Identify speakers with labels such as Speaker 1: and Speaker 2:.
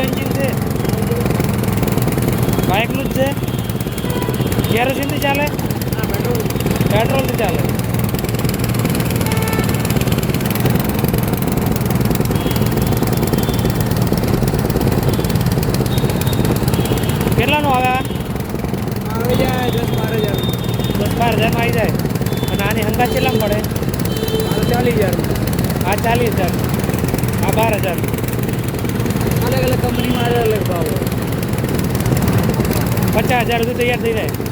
Speaker 1: engine છે બાઇકનું જ છે કેરોસીનથી ચાલે પેટ્રોલથી ચાલે કેટલાનું આવે
Speaker 2: આવી જાય 10-12 હજાર
Speaker 1: 10-12 હજારમાં આવી જાય અને આની હંગાત કેટલામાં પડે
Speaker 2: 40,000
Speaker 1: આ 40,000 આ 12,000
Speaker 2: અલગ અલગ કંપનીમાં અલગ અલગ ભાવ
Speaker 1: 50,000 સુધી તૈયાર થઈ જાય